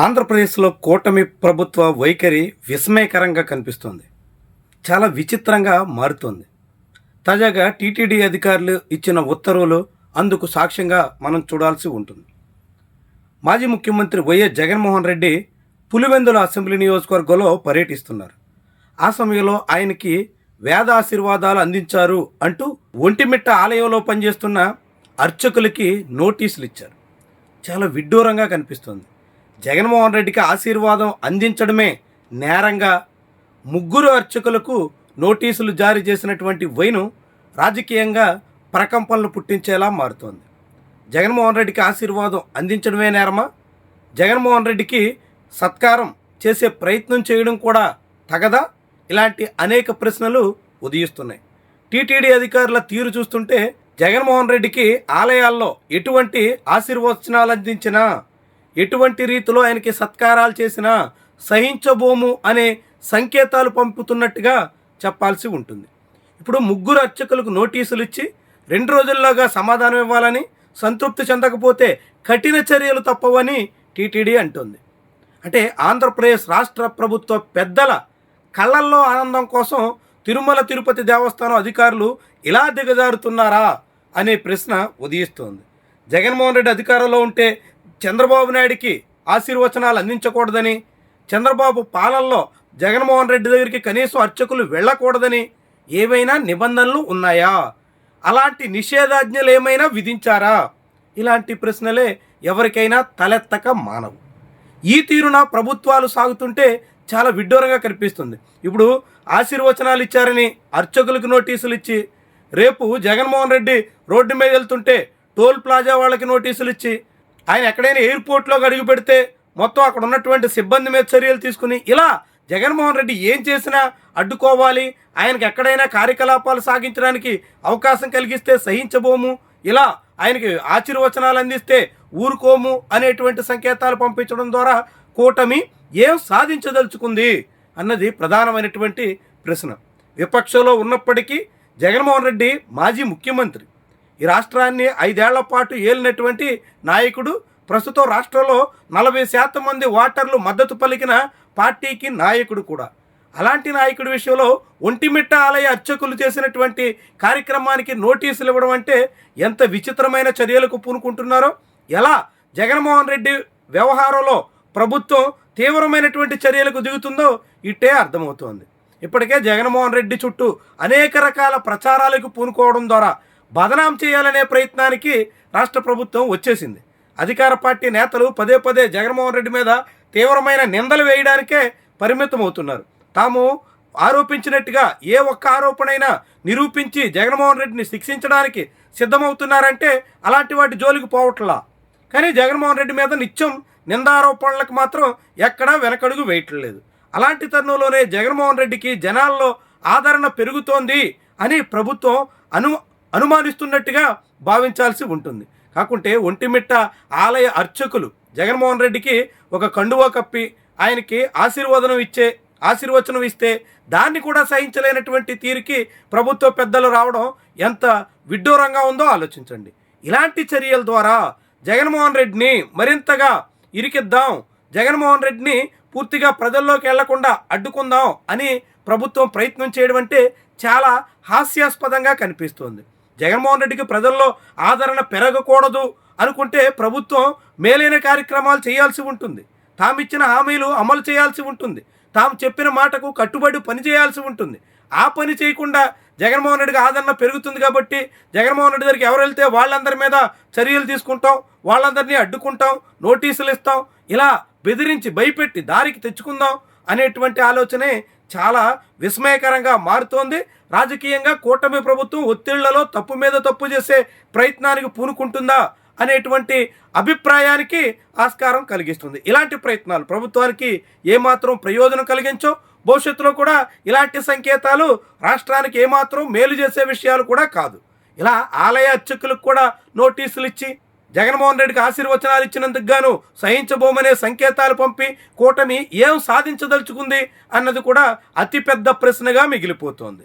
ఆంధ్రప్రదేశ్లో కూటమి ప్రభుత్వ వైఖరి విస్మయకరంగా కనిపిస్తోంది. చాలా విచిత్రంగా మారుతోంది. తాజాగా టీటీడీ అధికారులు ఇచ్చిన ఉత్తర్వులు అందుకు సాక్ష్యంగా మనం చూడాల్సి ఉంటుంది. మాజీ ముఖ్యమంత్రి వైఎస్ జగన్మోహన్ రెడ్డి పులివెందుల అసెంబ్లీ నియోజకవర్గంలో పర్యటిస్తున్నారు. ఆ సమయంలో ఆయనకి వేద ఆశీర్వాదాలు అందించారు అంటూ ఒంటిమిట్ట ఆలయంలో పనిచేస్తున్న అర్చకులకి నోటీసులు ఇచ్చారు. చాలా విడ్డూరంగా కనిపిస్తుంది. జగన్మోహన్ రెడ్డికి ఆశీర్వాదం అందించడమే నేరంగా ముగ్గురు అర్చకులకు నోటీసులు జారీ చేసినటువంటి వైనం రాజకీయంగా ప్రకంపనలు పుట్టించేలా మారుతోంది. జగన్మోహన్ రెడ్డికి ఆశీర్వాదం అందించడమే నేరమా? జగన్మోహన్ రెడ్డికి సత్కారం చేసే ప్రయత్నం చేయడం కూడా తగదా? ఇలాంటి అనేక ప్రశ్నలు ఉదయిస్తున్నాయి. టీటీడీ అధికారుల తీరు చూస్తుంటే జగన్మోహన్ రెడ్డికి ఆలయాల్లో ఎటువంటి ఆశీర్వచనాలు అందించినా, ఎటువంటి రీతిలో ఆయనకి సత్కారాలు చేసినా సహించబోము అనే సంకేతాలు పంపుతున్నట్టుగా చెప్పాల్సి ఉంటుంది. ఇప్పుడు ముగ్గురు అర్చకులకు నోటీసులు ఇచ్చి 2 రోజుల్లోగా సమాధానం ఇవ్వాలని, సంతృప్తి చెందకపోతే కఠిన చర్యలు తప్పవని టీటీడీ అంటుంది. అంటే ఆంధ్రప్రదేశ్ రాష్ట్ర ప్రభుత్వ పెద్దల కళ్ళల్లో ఆనందం కోసం తిరుమల తిరుపతి దేవస్థానం అధికారులు ఇలా దిగజారుతున్నారా అనే ప్రశ్న ఉదయిస్తోంది. జగన్మోహన్ రెడ్డి అధికారంలో ఉంటే చంద్రబాబు నాయుడికి ఆశీర్వచనాలు అందించకూడదని, చంద్రబాబు పాలనలో జగన్మోహన్ రెడ్డి దగ్గరికి కనీసం అర్చకులు వెళ్ళకూడదని ఏవైనా నిబంధనలు ఉన్నాయా? అలాంటి నిషేధాజ్ఞలు ఏమైనా విధించారా? ఇలాంటి ప్రశ్నలే ఎవరికైనా తలెత్తక మానవు. ఈ తీరున ప్రభుత్వాలు సాగుతుంటే చాలా విడ్డూరంగా కనిపిస్తుంది. ఇప్పుడు ఆశీర్వచనాలు ఇచ్చారని అర్చకులకు నోటీసులు ఇచ్చి, రేపు జగన్మోహన్ రెడ్డి రోడ్డు మీద వెళ్తుంటే టోల్ ప్లాజా వాళ్ళకి నోటీసులు ఇచ్చి, ఆయన ఎక్కడైనా ఎయిర్పోర్ట్లోకి అడుగు పెడితే మొత్తం అక్కడ ఉన్నటువంటి సిబ్బంది మీద చర్యలు తీసుకుని, ఇలా జగన్మోహన్ రెడ్డి ఏం చేసినా అడ్డుకోవాలి, ఆయనకి ఎక్కడైనా కార్యకలాపాలు సాగించడానికి అవకాశం కలిగిస్తే సహించబోము, ఇలా ఆయనకి ఆశీర్వచనాలు అందిస్తే ఊరుకోము అనేటువంటి సంకేతాలు పంపించడం ద్వారా కూటమి ఏం సాధించదలుచుకుంది అన్నది ప్రధానమైనటువంటి ప్రశ్న. విపక్షంలో ఉన్నప్పటికీ జగన్మోహన్ రెడ్డి మాజీ ముఖ్యమంత్రి, ఈ రాష్ట్రాన్ని 5 ఏళ్ల పాటు ఏలినటువంటి నాయకుడు, ప్రస్తుతం రాష్ట్రంలో 40% మంది ఓటర్లు మద్దతు పలికిన పార్టీకి నాయకుడు కూడా. అలాంటి నాయకుడి విషయంలో ఒంటిమిట్ట ఆలయ అర్చకులు చేసినటువంటి కార్యక్రమానికి నోటీసులు ఇవ్వడం అంటే ఎంత విచిత్రమైన చర్యలకు పూనుకుంటున్నారో, ఎలా జగన్మోహన్ రెడ్డి వ్యవహారంలో ప్రభుత్వం తీవ్రమైనటువంటి చర్యలకు దిగుతుందో ఇట్టే అర్థమవుతోంది. ఇప్పటికే జగన్మోహన్ రెడ్డి చుట్టూ అనేక రకాల ప్రచారాలకు పూనుకోవడం ద్వారా బదనాం చేయాలనే ప్రయత్నానికి రాష్ట్ర ప్రభుత్వం వచ్చేసింది. అధికార పార్టీ నేతలు పదే పదే జగన్మోహన్ రెడ్డి మీద తీవ్రమైన నిందలు వేయడానికే పరిమితం అవుతున్నారు. తాము ఆరోపించినట్టుగా ఏ ఒక్క ఆరోపణైనా నిరూపించి జగన్మోహన్ రెడ్డిని శిక్షించడానికి సిద్ధమవుతున్నారంటే అలాంటి వాటి జోలికి పోవట్లా. కానీ జగన్మోహన్ రెడ్డి మీద నిత్యం నిందారోపణలకు మాత్రం ఎక్కడా వెనకడుగు వేయట్లేదు. అలాంటి తరుణంలోనే జగన్మోహన్ రెడ్డికి జనాల్లో ఆదరణ పెరుగుతోంది అని ప్రభుత్వం అనుమానిస్తున్నట్టుగా భావించాల్సి ఉంటుంది. కాకుంటే ఒంటిమిట్ట ఆలయ అర్చకులు జగన్మోహన్ రెడ్డికి ఒక కండువా కప్పి ఆయనకి ఆశీర్వచనం ఇస్తే దాన్ని కూడా సహించలేనటువంటి తీరుకి ప్రభుత్వ పెద్దలు రావడం ఎంత విడ్డూరంగా ఉందో ఆలోచించండి. ఇలాంటి చర్యల ద్వారా జగన్మోహన్ రెడ్డిని మరింతగా ఇరికిద్దాం, జగన్మోహన్ రెడ్డిని పూర్తిగా ప్రజల్లోకి వెళ్లకుండా అడ్డుకుందాం అని ప్రభుత్వం ప్రయత్నం చేయడం అంటే చాలా హాస్యాస్పదంగా కనిపిస్తోంది. జగన్మోహన్ రెడ్డికి ప్రజల్లో ఆదరణ పెరగకూడదు అనుకుంటే ప్రభుత్వం మేలైన కార్యక్రమాలు చేయాల్సి ఉంటుంది, తామిచ్చిన హామీలు అమలు చేయాల్సి ఉంటుంది, తాము చెప్పిన మాటకు కట్టుబడి పని చేయాల్సి ఉంటుంది. ఆ పని చేయకుండా జగన్మోహన్ రెడ్డికి ఆదరణ పెరుగుతుంది కాబట్టి జగన్మోహన్ రెడ్డి దగ్గరికి ఎవరు వెళ్తే వాళ్ళందరి మీద చర్యలు తీసుకుంటాం, వాళ్ళందరినీ అడ్డుకుంటాం, నోటీసులు ఇస్తాం, ఇలా బెదిరించి భయపెట్టి దారికి తెచ్చుకుందాం అనేటువంటి ఆలోచనే చాలా విస్మయకరంగా మారుతోంది. రాజకీయంగా కూటమి ప్రభుత్వం ఒత్తిళ్లలో తప్పు మీద తప్పు చేసే ప్రయత్నానికి పూనుకుంటుందా అనేటువంటి అభిప్రాయానికి ఆస్కారం కలిగిస్తుంది. ఇలాంటి ప్రయత్నాలు ప్రభుత్వానికి ఏమాత్రం ప్రయోజనం కలిగించో, భవిష్యత్తులో కూడా ఇలాంటి సంకేతాలు రాష్ట్రానికి ఏమాత్రం మేలు చేసే విషయాలు కూడా కాదు. ఇలా ఆలయ అర్చకులకు కూడా నోటీసులు ఇచ్చి జగన్మోహన్ రెడ్డికి ఆశీర్వచనాలు ఇచ్చినందుకు గాను సహించబోమనే సంకేతాలు పంపి కూటమి ఏం సాధించదలుచుకుంది అన్నది కూడా అతిపెద్ద ప్రశ్నగా మిగిలిపోతోంది.